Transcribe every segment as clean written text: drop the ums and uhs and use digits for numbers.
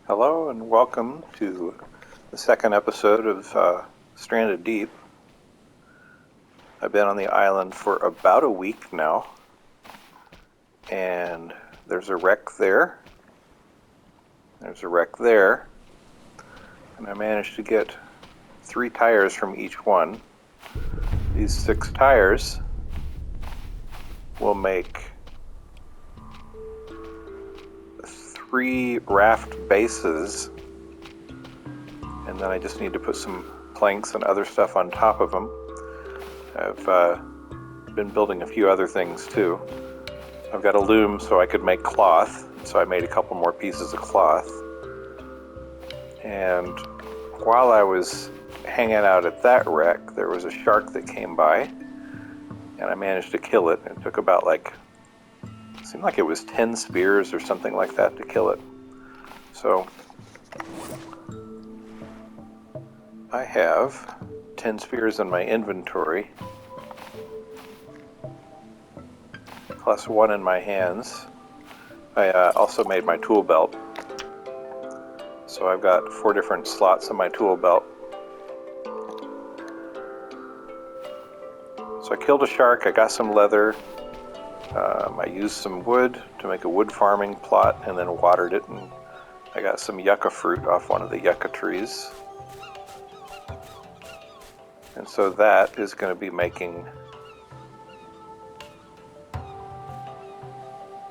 Hello and welcome to the second episode of Stranded Deep. I've been on the island for about a week now, and there's a wreck there. There's a wreck there, and I managed to get 3 tires from each one. These 6 tires will make 3 raft bases, and then I just need to put some planks and other stuff on top of them. I've been building a few other things too. I've got a loom so I could make cloth, so I made a couple more pieces of cloth. And while I was hanging out at that wreck, there was a shark that came by, and I managed to kill it. It took about it seemed like it was 10 spears or something like that to kill it. So I have 10 spears in my inventory, plus 1 in my hands. I also made my tool belt. So I've got 4 different slots in my tool belt. So I killed a shark, I got some leather, I used some wood to make a wood farming plot and then watered it, and I got some yucca fruit off one of the yucca trees. And so that is going to be making,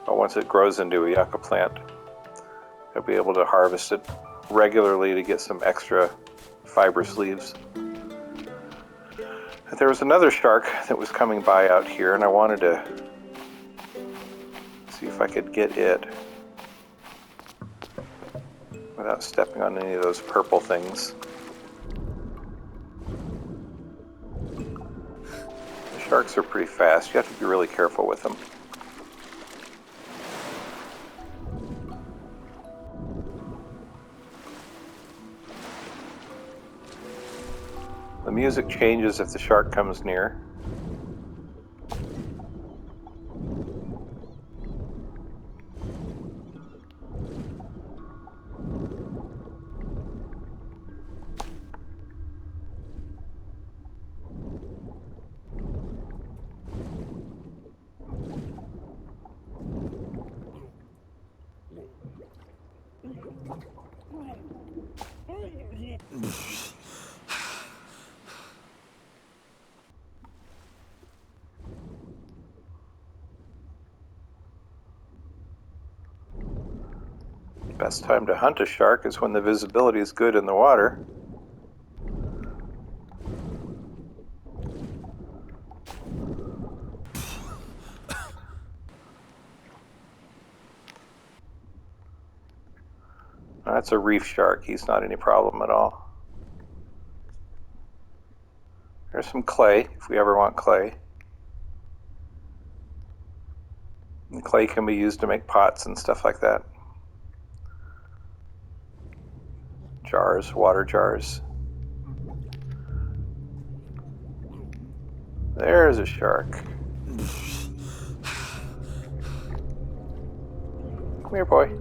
once it grows into a yucca plant, I'll be able to harvest it regularly to get some extra fibrous leaves. But there was another shark that was coming by out here, and I wanted to see if I could get it without stepping on any of those purple things. The sharks are pretty fast. You have to be really careful with them. The music changes if the shark comes near. Best time to hunt a shark is when the visibility is good in the water. That's a reef shark. He's not any problem at all. There's some clay, if we ever want clay. And clay can be used to make pots and stuff like that. Jars, water jars. There's a shark. Come here, boy.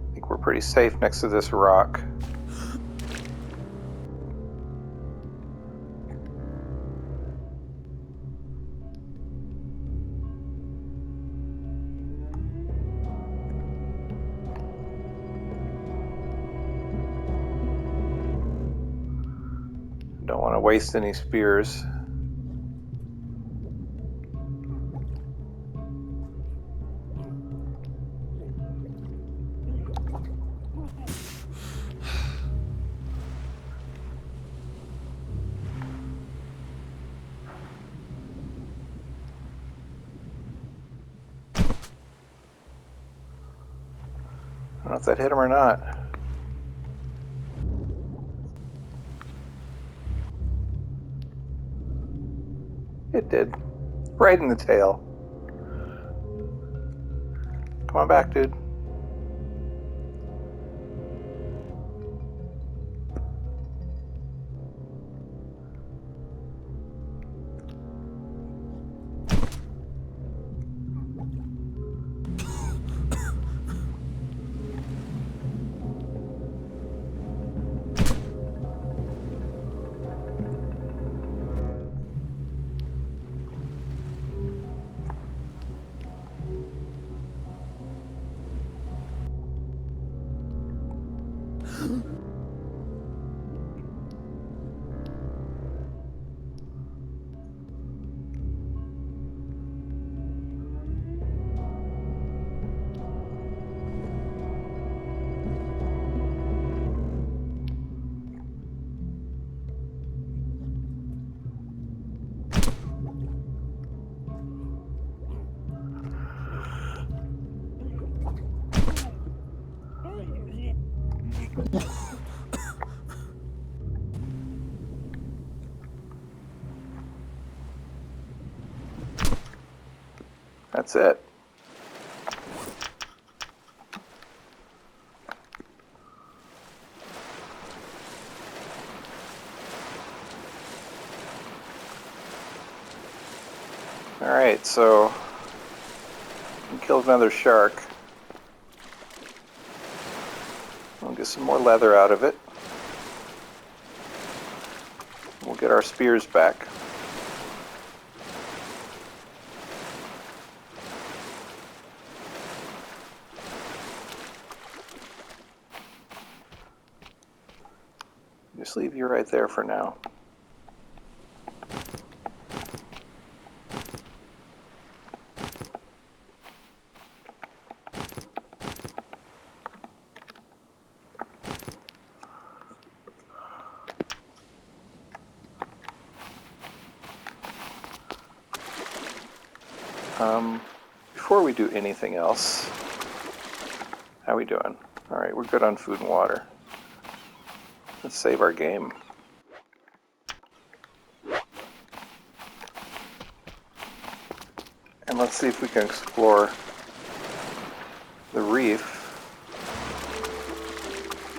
I think we're pretty safe next to this rock. Don't want to waste any spears. if that hit him or not. It did. Right in the tail. Come on back, dude. That's it. Alright, so we killed another shark. We'll get some more leather out of it. We'll get our spears back. Just leave you right there for now. Before we do anything else, how we doing? Alright, we're good on food and water. Let's save our game. And let's see if we can explore the reef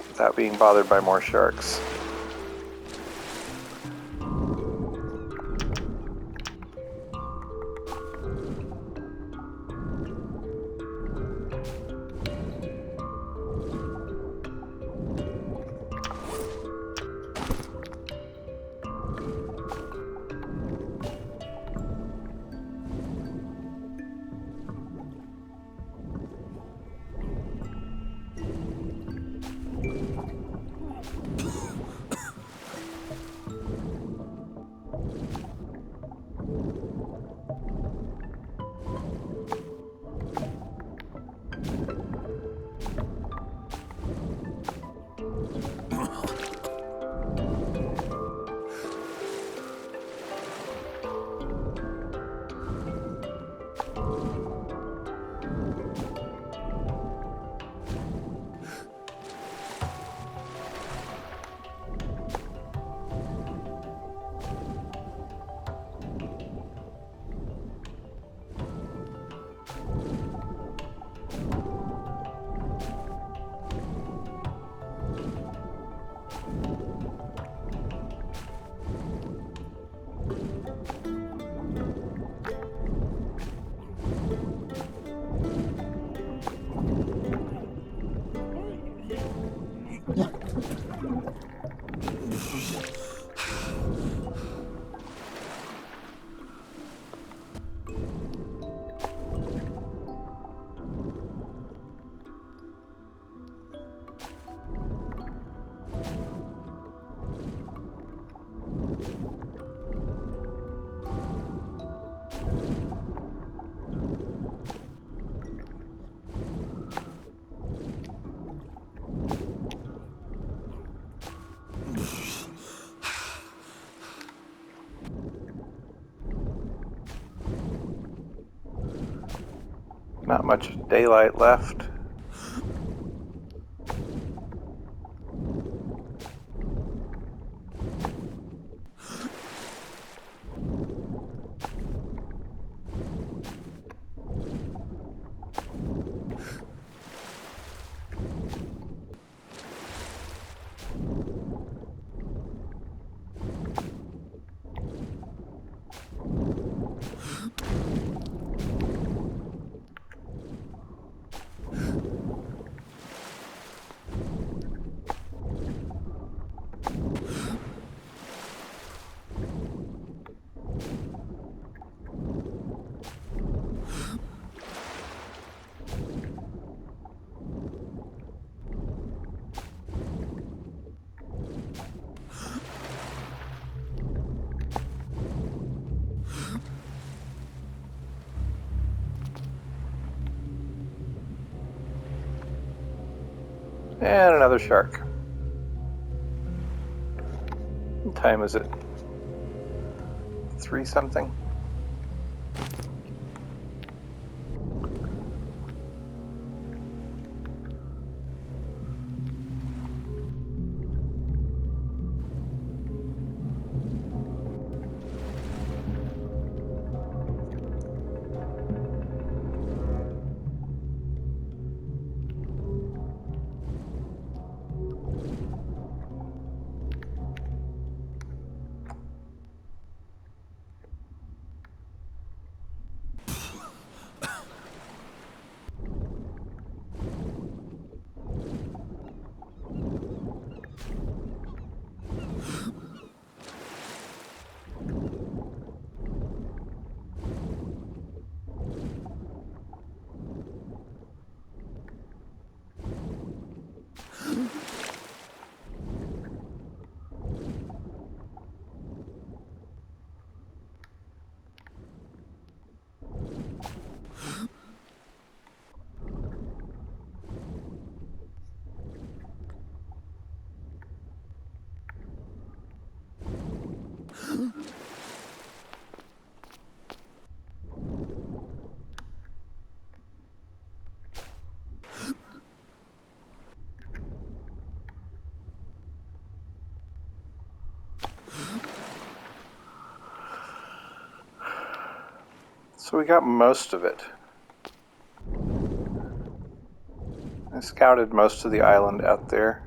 without being bothered by more sharks. Not much daylight left. And another shark. What time is it? 3 something? So we got most of it. I scouted most of the island out there.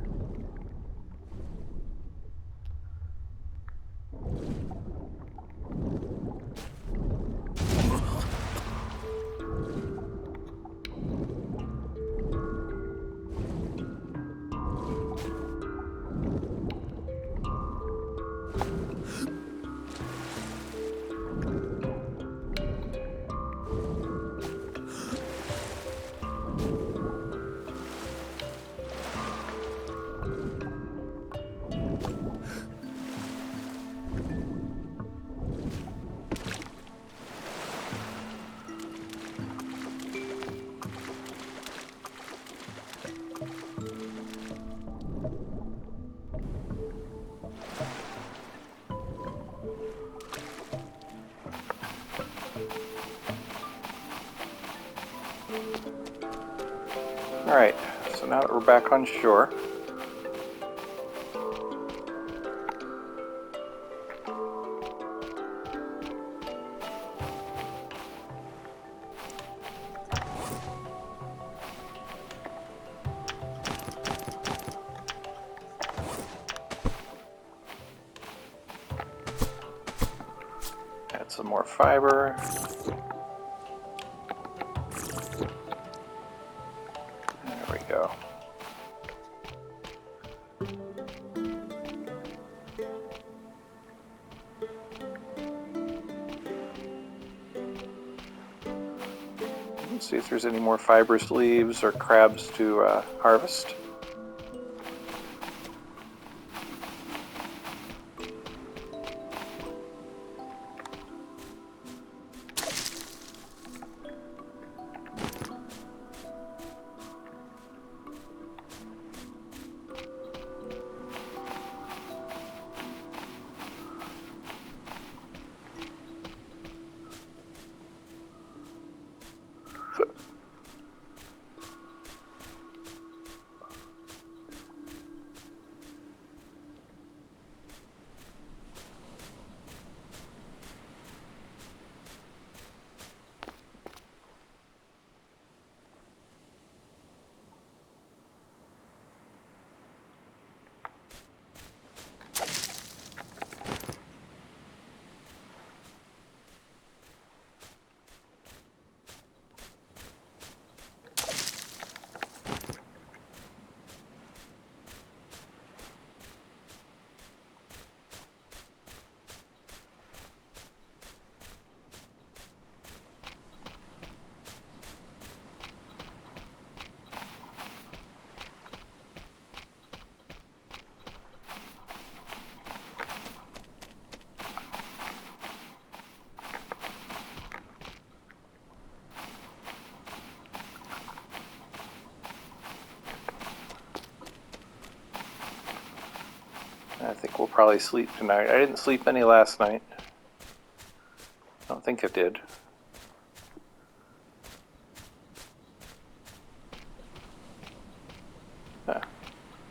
Alright, so now that we're back on shore, add some more fiber. There we go. Let's see if there's any more fibrous leaves or crabs to harvest. I think we'll probably sleep tonight. I didn't sleep any last night. I don't think I did.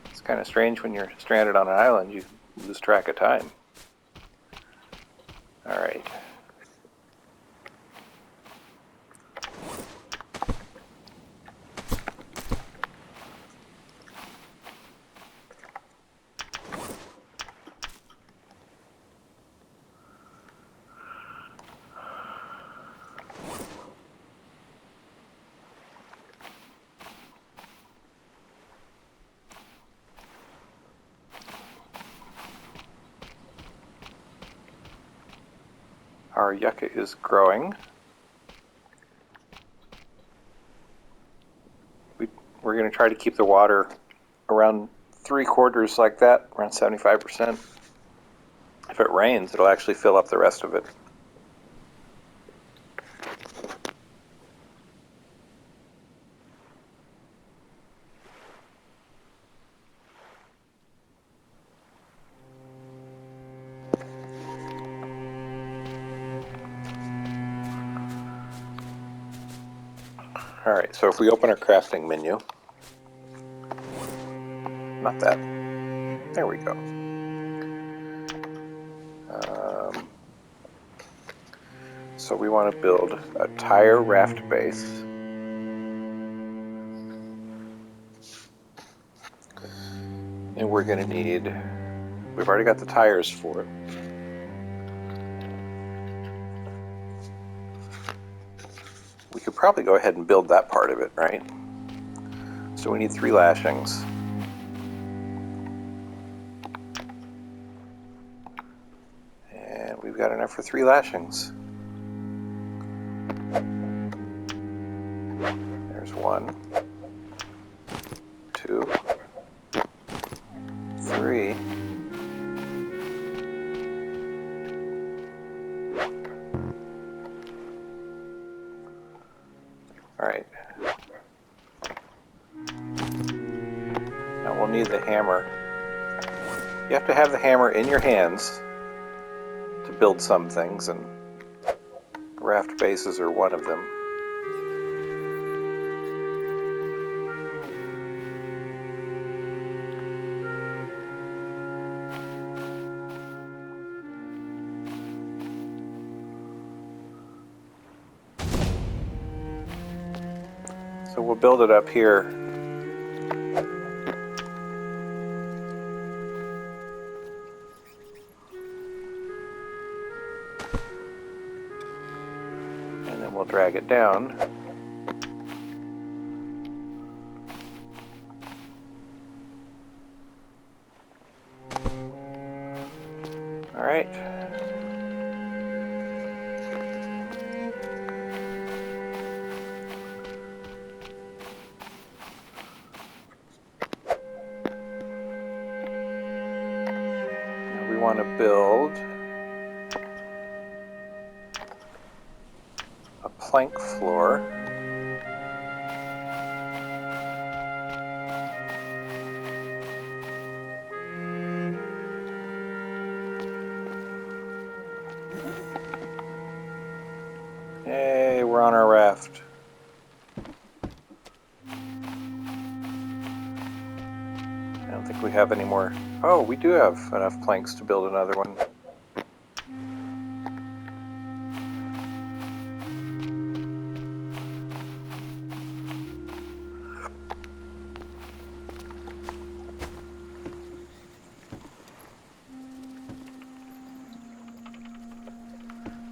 It's kind of strange when you're stranded on an island, you lose track of time. All right. Our yucca is growing. We're going to try to keep the water around 3/4 like that, around 75%. If it rains, it'll actually fill up the rest of it. All right, so if we open our crafting menu, not that, there we go. So we want to build a tire raft base. And we're going to need, we've already got the tires for it. We could probably go ahead and build that part of it, right? So we need 3 lashings. And we've got enough for 3 lashings. There's 1, 2, 3. All right. Now we'll need the hammer. You have to have the hammer in your hands to build some things, and raft bases are one of them. So we'll build it up here. And then we'll drag it down. All right. We want to build a plank floor. Hey, we're on our raft. I don't think we have any more. Oh, we do have enough planks to build another one.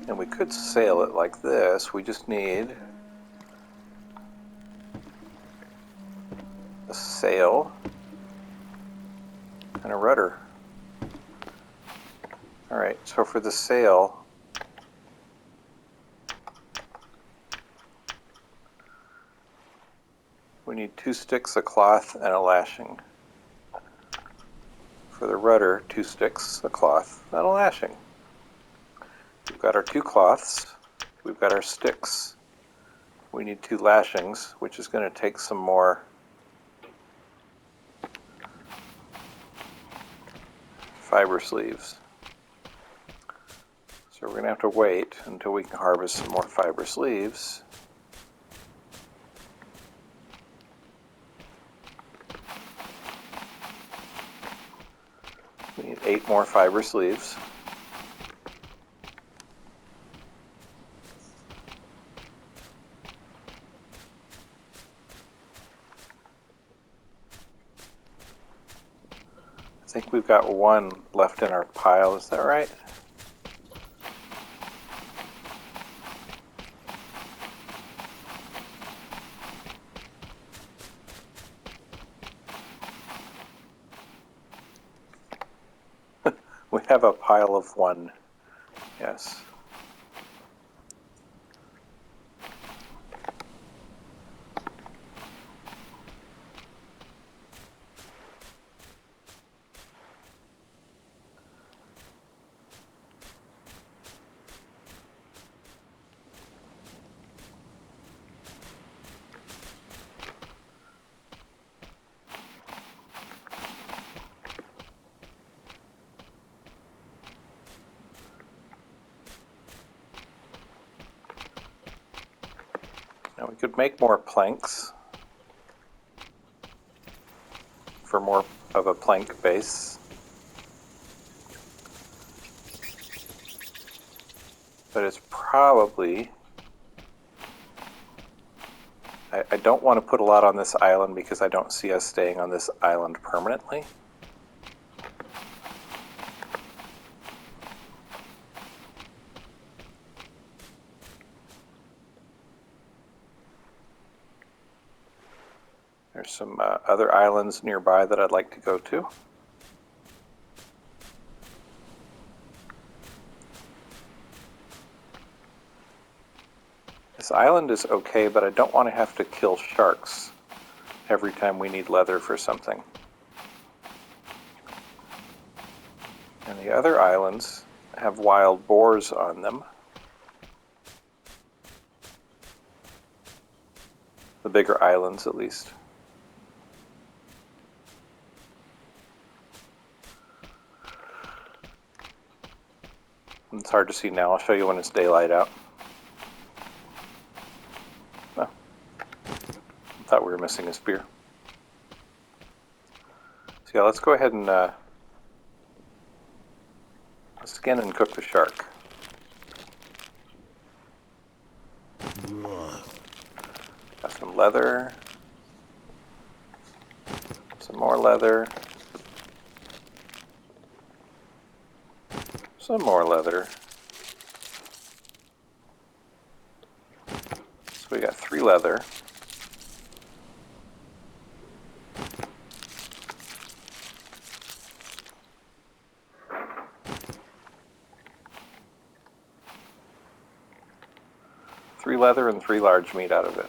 And we could sail it like this. We just need a sail and a rudder. All right, so for the sail, we need 2 sticks of cloth and a lashing. For the rudder, 2 sticks of cloth and a lashing. We've got our 2 cloths, we've got our sticks. We need 2 lashings, which is going to take some more fiber sleeves. So we're going to have to wait until we can harvest some more fiber sleeves. We need 8 more fiber sleeves. I think we've got 1 left in our pile, is that right? We have a pile of 1, yes. Now we could make more planks for more of a plank base. But it's probably... I don't want to put a lot on this island because I don't see us staying on this island permanently. There's some other islands nearby that I'd like to go to. This island is okay, but I don't want to have to kill sharks every time we need leather for something. And the other islands have wild boars on them. The bigger islands, at least. It's hard to see now. I'll show you when it's daylight out. Oh. I thought we were missing a spear. So yeah, let's go ahead and skin and cook the shark. Got some leather. Some more leather. Some more leather. So we got 3 leather. Three leather and 3 large meat out of it.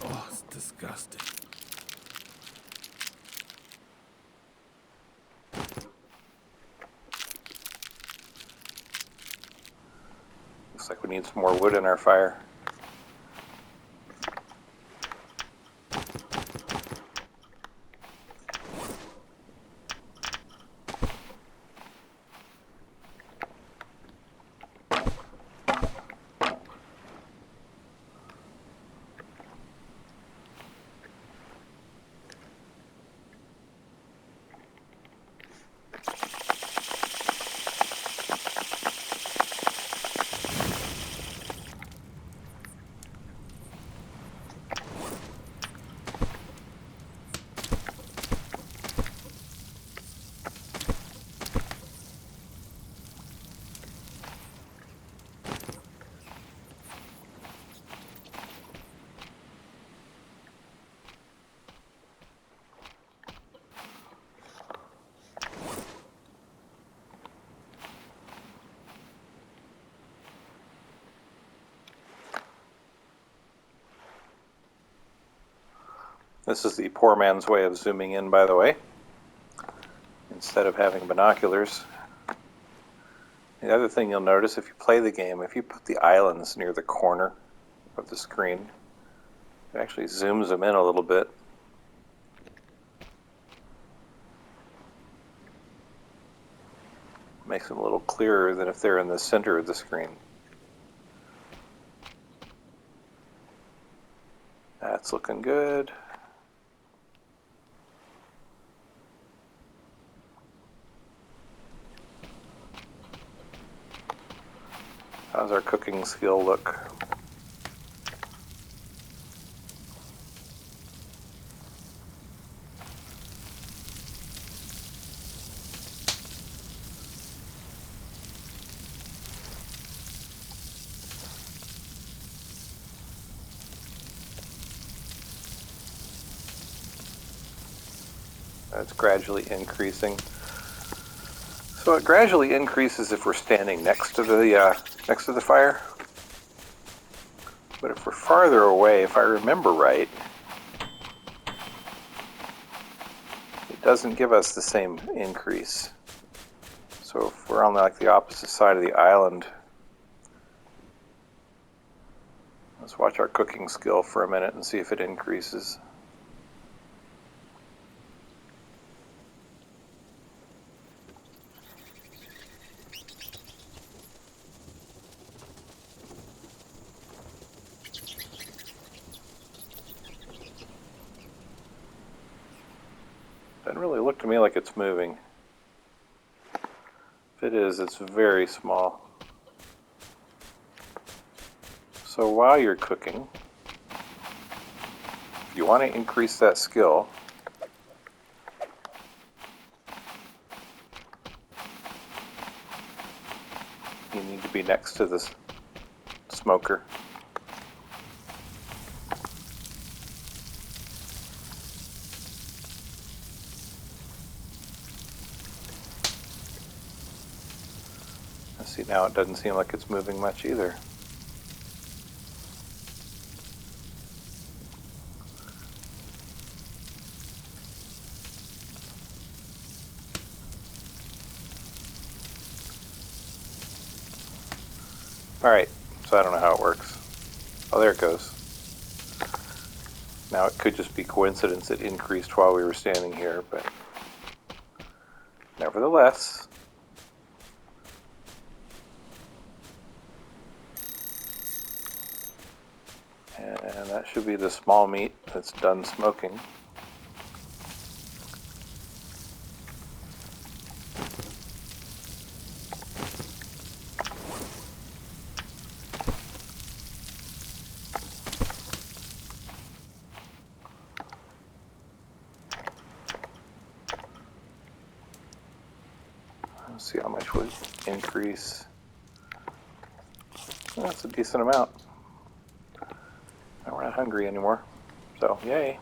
Oh, it's disgusting. Looks like we need some more wood in our fire. This is the poor man's way of zooming in, by the way. Instead of having binoculars, The other thing you'll notice if you play the game, if you put the islands near the corner of the screen, it actually zooms them in a little bit. Makes them a little clearer than if they're in the center of the screen. That's looking good. How's our cooking skill look? It's gradually increasing. So it gradually increases if we're standing next to the fire. But if we're farther away, if I remember right, it doesn't give us the same increase. So if we're on like the opposite side of the island, let's watch our cooking skill for a minute and see if it increases. Doesn't really look to me like it's moving. If it is, it's very small. So while you're cooking, if you want to increase that skill, you need to be next to the smoker. See, now it doesn't seem like it's moving much either. Alright, so I don't know how it works. Oh, there it goes. Now it could just be coincidence it increased while we were standing here, but nevertheless. And that should be the small meat that's done smoking. Let's see how much would increase. That's a decent amount. Now we're not hungry anymore, so yay.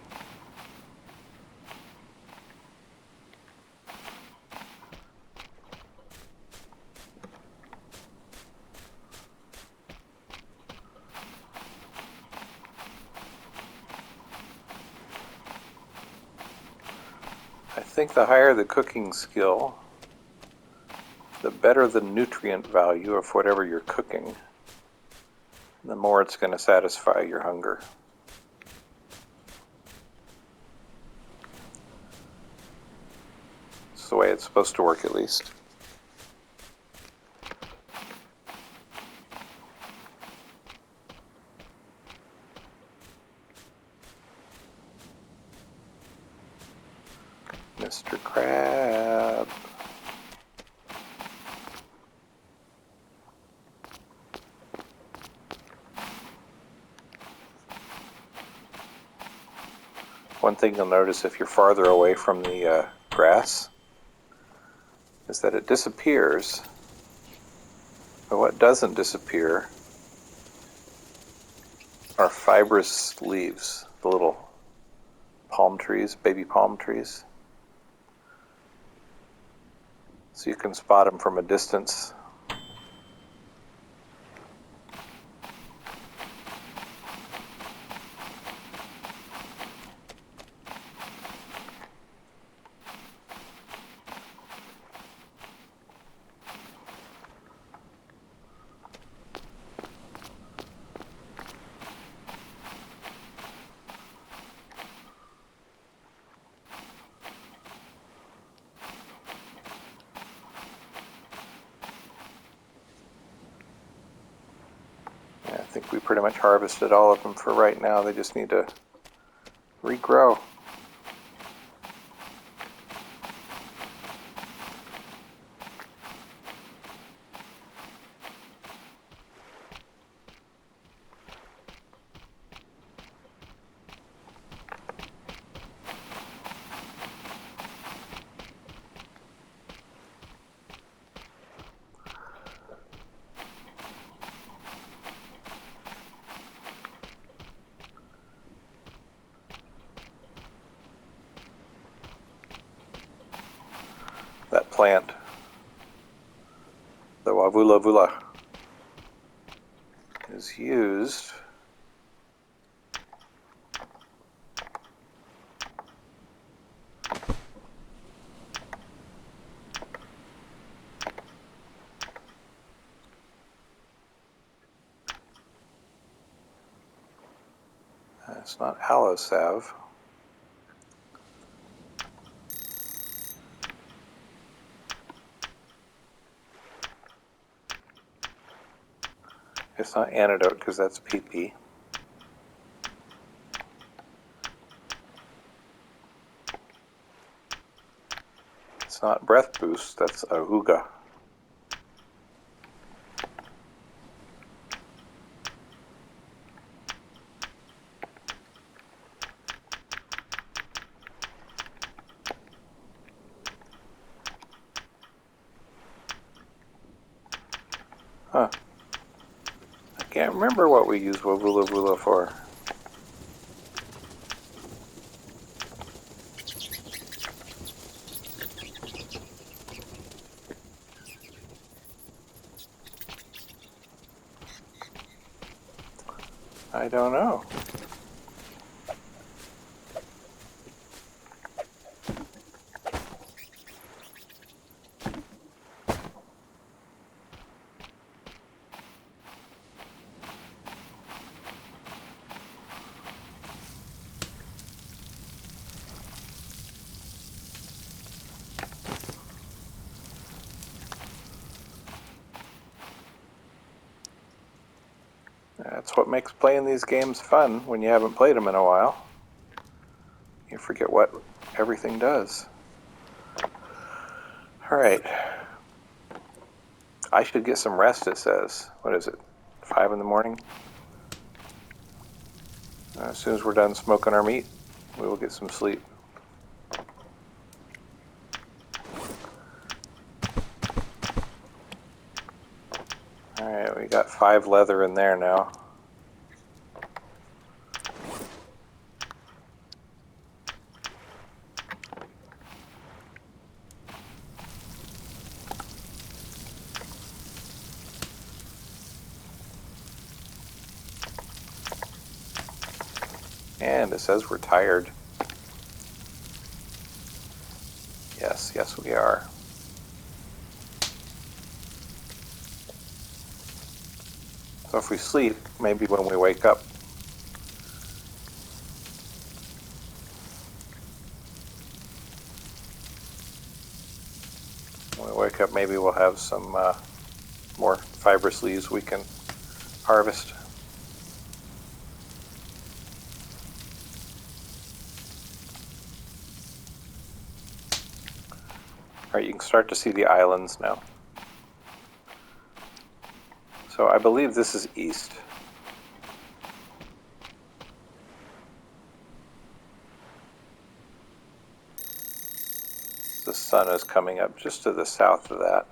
I think the higher the cooking skill, the better the nutrient value of whatever you're cooking, the more it's going to satisfy your hunger. It's the way it's supposed to work, at least. Mr. Crab. One thing you'll notice if you're farther away from the grass is that it disappears, but what doesn't disappear are fibrous leaves, the little palm trees, baby palm trees. So you can spot them from a distance. We pretty much harvested all of them for right now. They just need to regrow. That plant, the Wavula Vula, is used it's not aloe salve. It's not antidote because that's PP. It's not breath boost, that's Ahuga. Huh. I can't remember what we use Wavula Vula for. I don't know. That's what makes playing these games fun when you haven't played them in a while. You forget what everything does. Alright. I should get some rest, it says. What is it? 5 in the morning? As soon as we're done smoking our meat, we will get some sleep. Alright, we got 5 leather in there now. And it says we're tired. Yes, we are. So if we sleep, maybe when we wake up, maybe we'll have some more fibrous leaves we can harvest. Alright, you can start to see the islands now. So I believe this is east. The sun is coming up just to the south of that.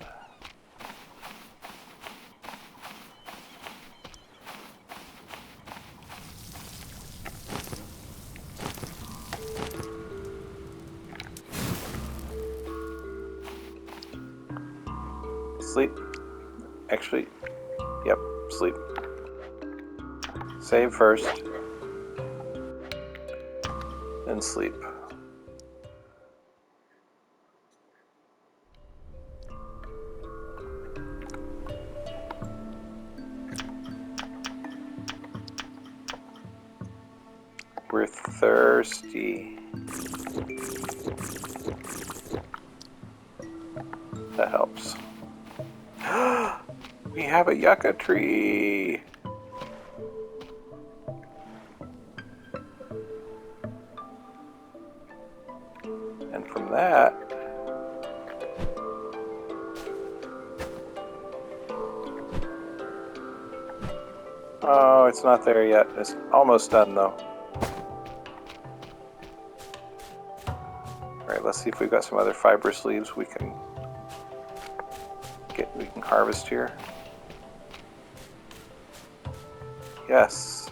Sleep. Actually, yep, sleep. Save first, then sleep. We're thirsty. That helps. We have a yucca tree. Oh, it's not there yet. It's almost done though. Alright, let's see if we've got some other fibrous leaves we can harvest here. Yes.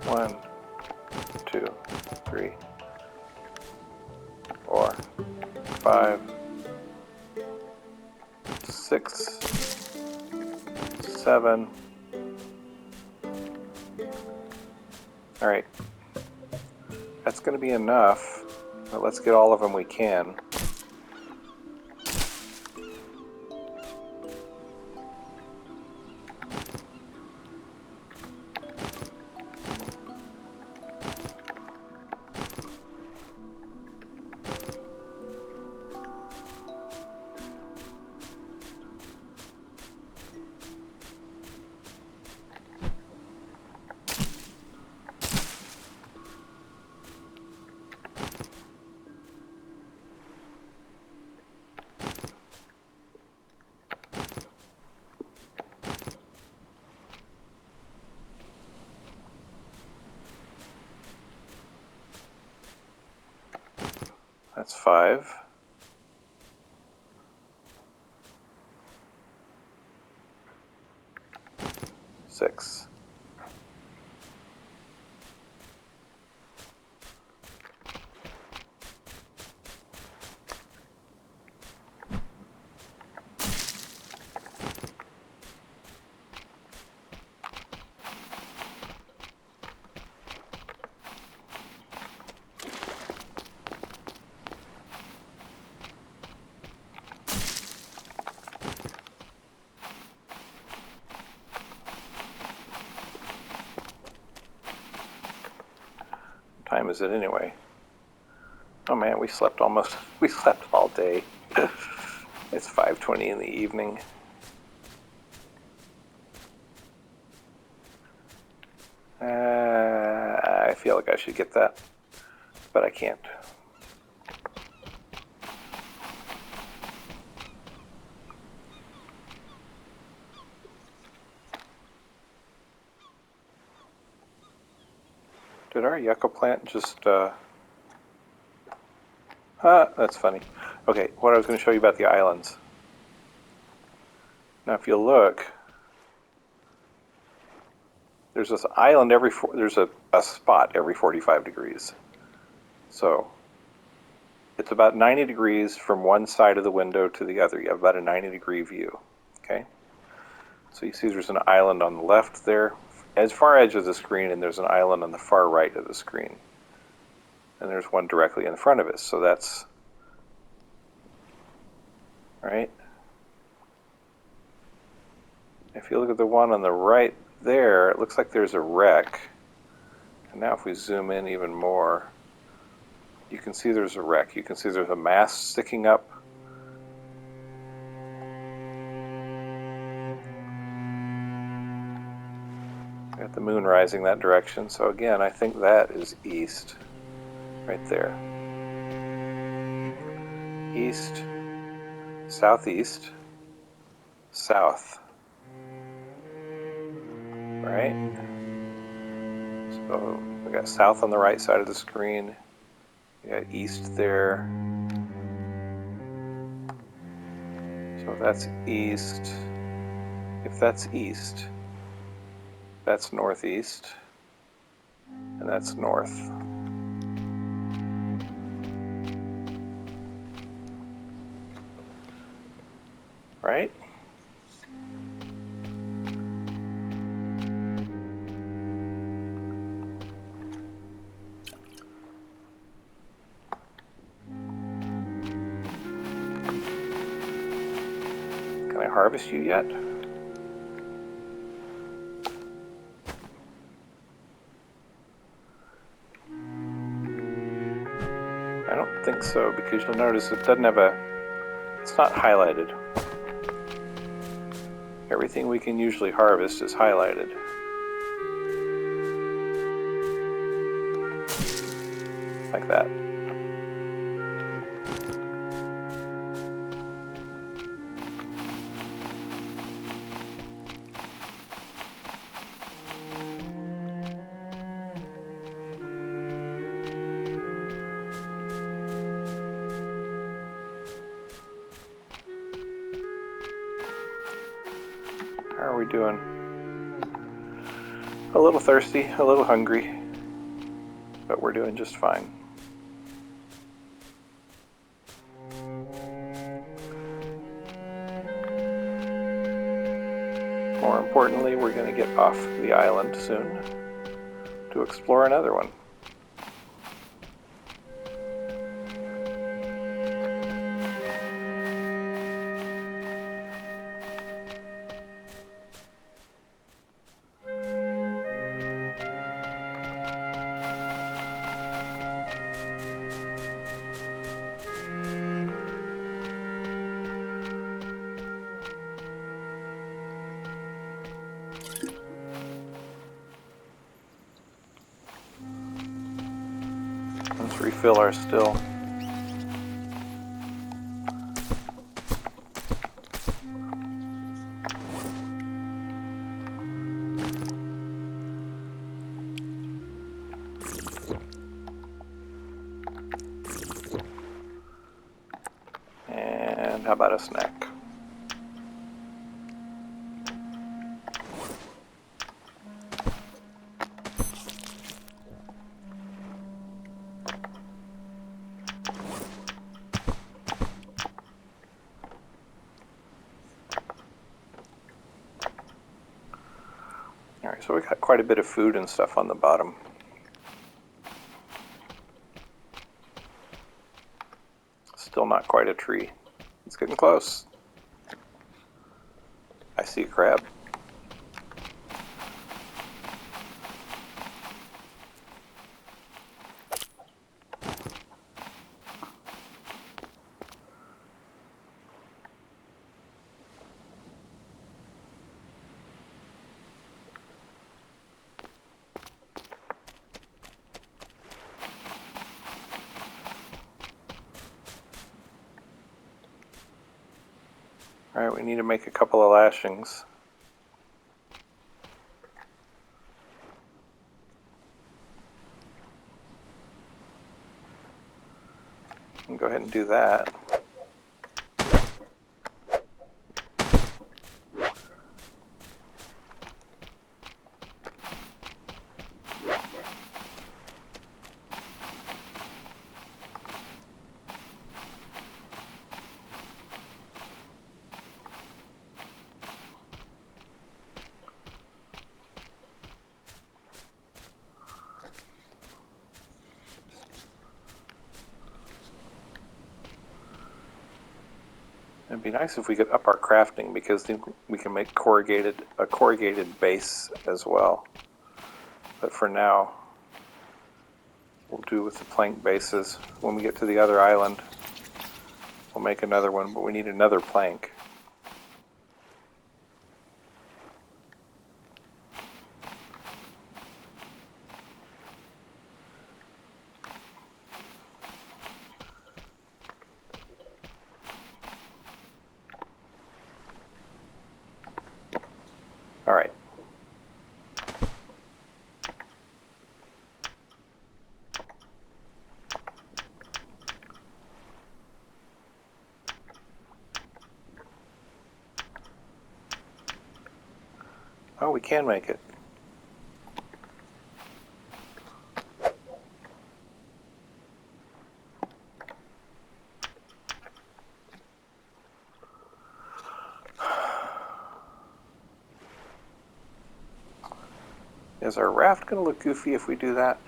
One, two, three, 4, 5, 6, 7. Alright. That's going to be enough, but let's get all of them we can. That's 5. Six. Time is it anyway? Oh man, we slept all day. It's 5:20 in the evening. I feel like I should get that, but I can't. Did our yucca plant just, that's funny. Okay, what I was going to show you about the islands. Now if you look, there's this island there's a spot every 45 degrees. So it's about 90 degrees from one side of the window to the other. You have about a 90-degree view, okay? So you see there's an island on the left there, as far edge of the screen, and there's an island on the far right of the screen. And there's one directly in front of us, so that's, right? If you look at the one on the right there, it looks like there's a wreck. And now if we zoom in even more, you can see there's a wreck. You can see there's a mast sticking up. Got the moon rising that direction. So again, I think that is east, right there. East, southeast, south. Right? So we got south on the right side of the screen. We got east there. So that's east. If that's east, that's northeast, and that's north. Right? Can I harvest you yet? I don't think so, because you'll notice it doesn't have it's not highlighted. Everything we can usually harvest is highlighted. Like that. we doing? A little thirsty, a little hungry, but we're doing just fine. More importantly, we're going to get off the island soon to explore another one. Let's refill our still. And how about a snack? Alright, so we got quite a bit of food and stuff on the bottom. Still not quite a tree. It's getting close. I see a crab. Alright, we need to make a couple of lashings. And go ahead and do that. It'd be nice if we could up our crafting, because then we can make a corrugated base as well. But for now, we'll do with the plank bases. When we get to the other island, we'll make another one, but we need another plank. All right. Oh, we can make it. Is our raft going to look goofy if we do that?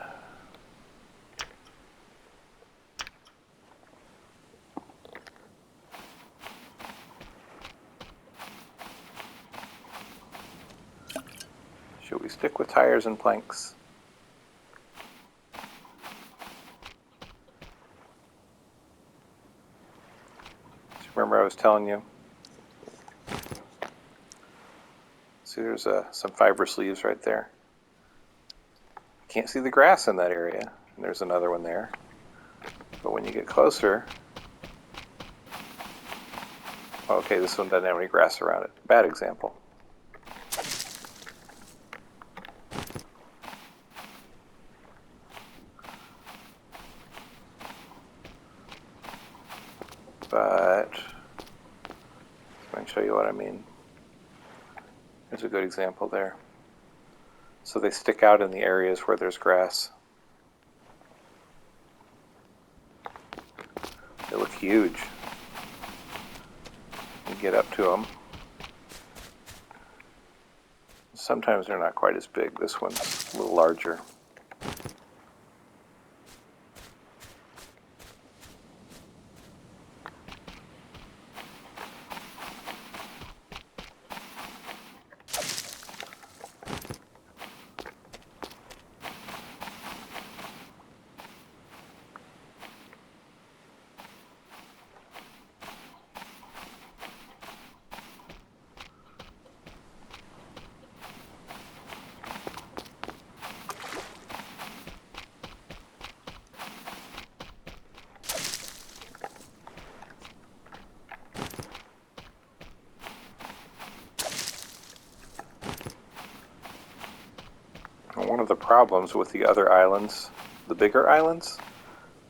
Should we stick with tires and planks? Remember I was telling you? See, there's some fibrous leaves right there. Can't see the grass in that area. And there's another one there. But when you get closer... Okay, this one doesn't have any grass around it. Bad example. But... let me show you what I mean. There's a good example there. So they stick out in the areas where there's grass. They look huge. You get up to them. Sometimes they're not quite as big. This one's a little larger. One of the problems with the other islands, the bigger islands,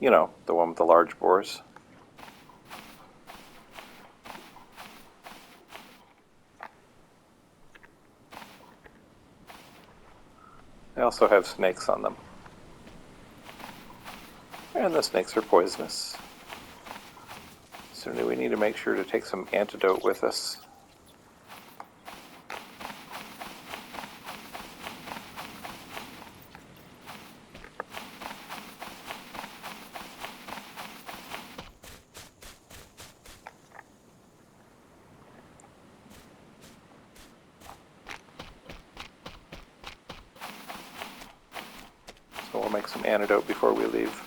you know, the one with the large boars, they also have snakes on them. And the snakes are poisonous. So we need to make sure to take some antidote with us. So we'll make some antidote before we leave.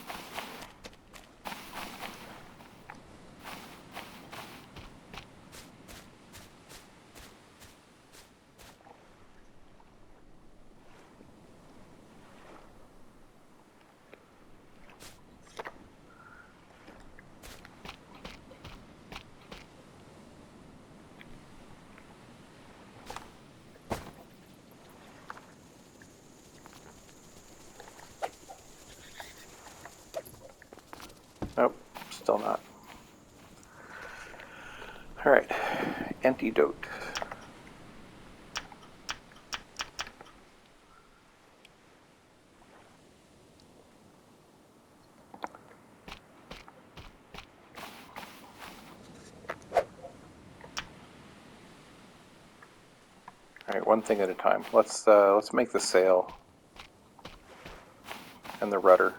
Nope, still not. All right, antidote. All right, one thing at a time. Let's make the sail and the rudder.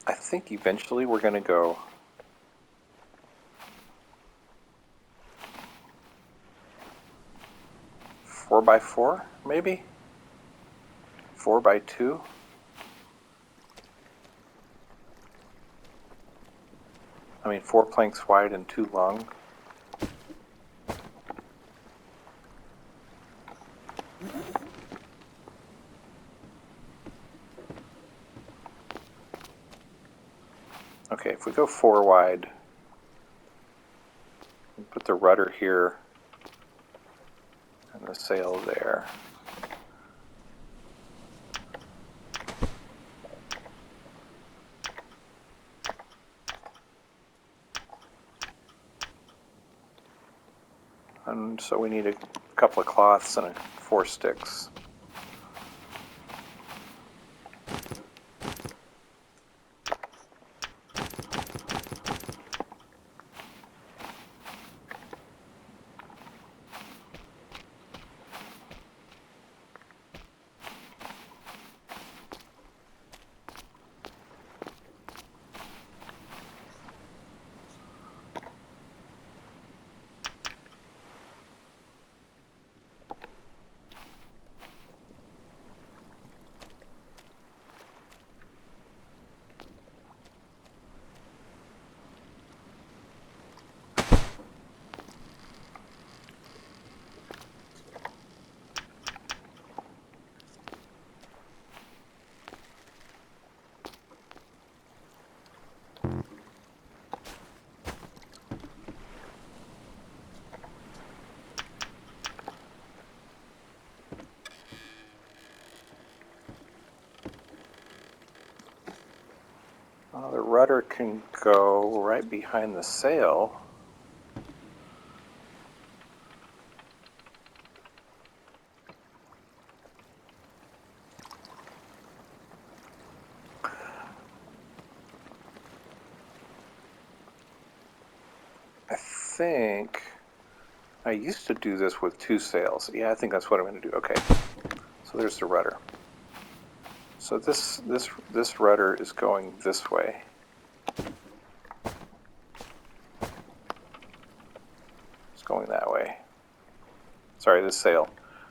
I think eventually we're going to go 4x4, maybe? 4x2? I mean, 4 planks wide and 2 long. Okay, if we go 4 wide, put the rudder here and the sail there. And so we need a couple of cloths and 4 sticks. The rudder can go right behind the sail. think I used to do this with 2 sails. Yeah, I think that's what I'm going to do. Okay, so there's the rudder. So this rudder is going this way. It's going that way. Sorry, this sail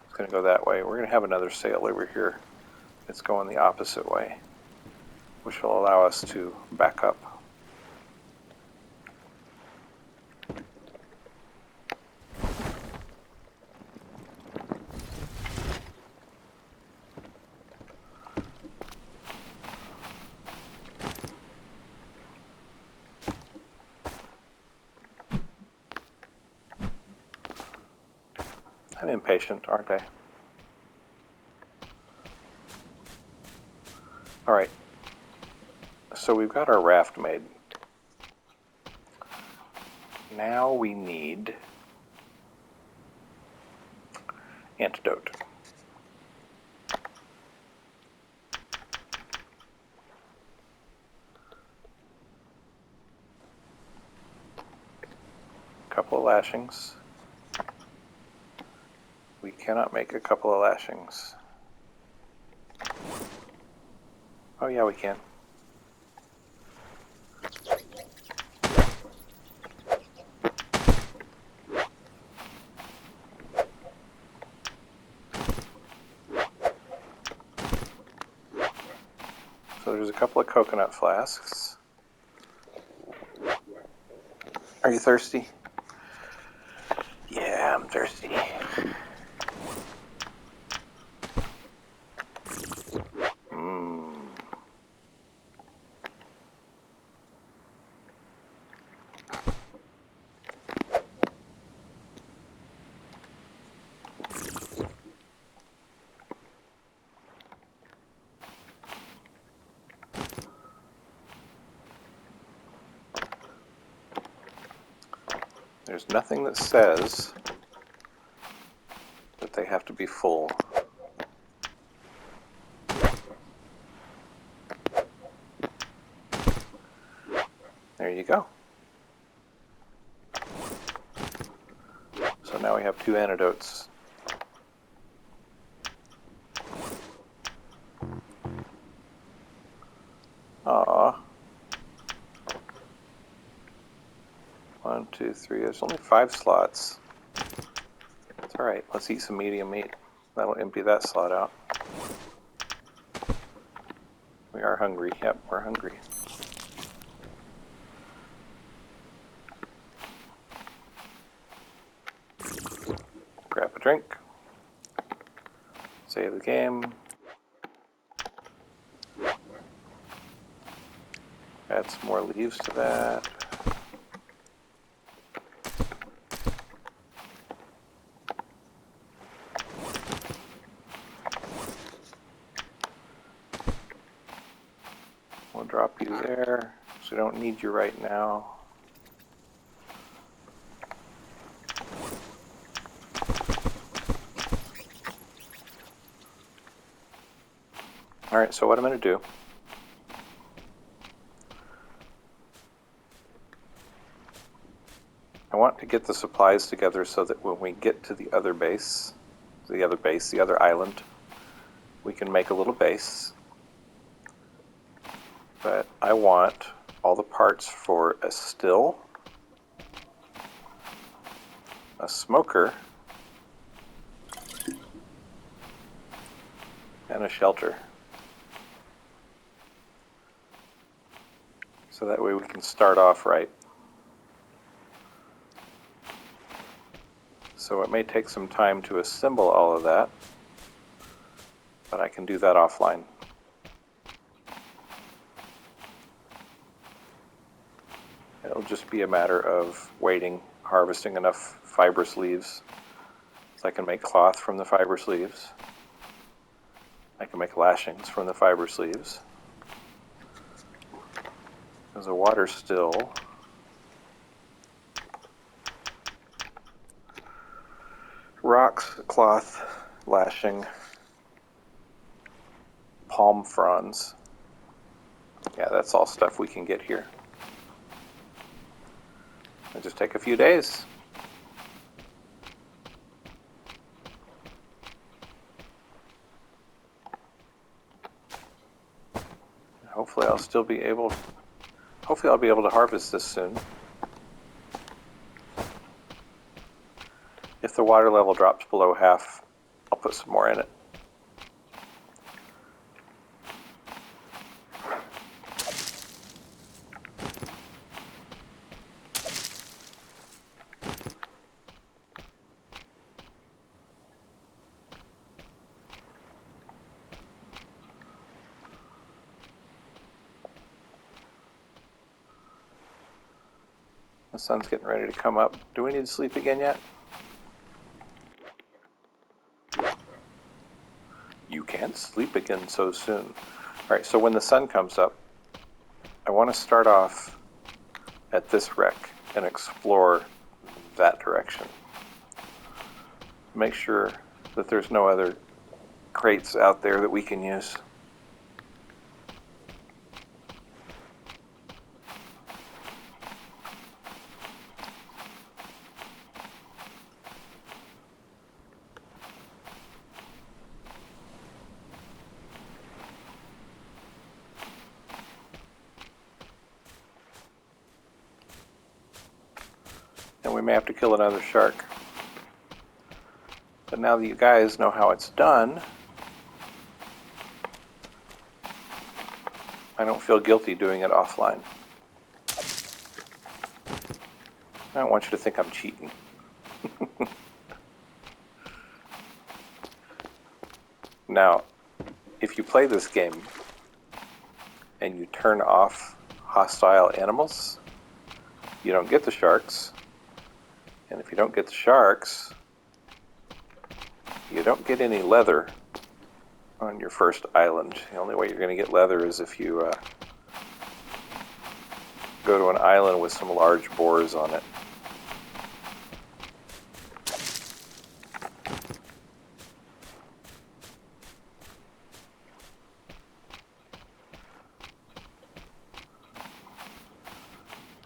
is going to go that way. We're going to have another sail over here. It's going the opposite way, which will allow us to back up. I'm impatient, aren't I? All right, so we've got our raft made. Now we need antidote. Couple of lashings. We cannot make a couple of lashings. Oh yeah, we can. So there's a couple of coconut flasks. Are you thirsty? Yeah, I'm thirsty. There's nothing that says that they have to be full. There you go. So now we have 2 antidotes. Aww. 1, 2, 3. There's only 5 slots. It's alright. Let's eat some medium meat. That'll empty that slot out. We are hungry. Yep, we're hungry. Grab a drink. Save the game. Add some more leaves to that. We'll drop you there, so we don't need you right now. Alright, so what I'm going to do, I want to get the supplies together so that when we get to the other island, we can make a little base. But I want all the parts for a still, a smoker, and a shelter. So that way we can start off right. So it may take some time to assemble all of that, but I can do that offline. It'll just be a matter of waiting, harvesting enough fibrous leaves so I can make cloth from the fibrous leaves. I can make lashings from the fibrous leaves. There's a water still. Rocks, cloth, lashing, palm fronds. Yeah, that's all stuff we can get here. It'll just take a few days. Hopefully I'll be able to harvest this soon. If the water level drops below half, I'll put some more in it. The sun's getting ready to come up. Do we need to sleep again yet? You can't sleep again so soon. All right, so when the sun comes up, I want to start off at this wreck and explore that direction. Make sure that there's no other crates out there that we can use. And we may have to kill another shark. But now that you guys know how it's done, I don't feel guilty doing it offline. I don't want you to think I'm cheating. Now, if you play this game and you turn off hostile animals, you don't get the sharks. And if you don't get the sharks, you don't get any leather on your first island. The only way you're going to get leather is if you go to an island with some large boars on it.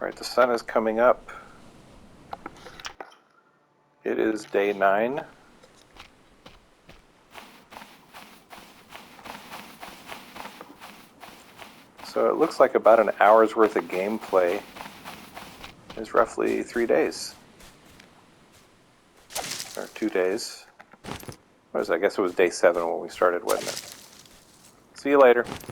All right, the sun is coming up. It is day 9. So it looks like about an hour's worth of gameplay is roughly 3 days. Or 2 days. I guess it was day 7 when we started, wasn't it? See you later.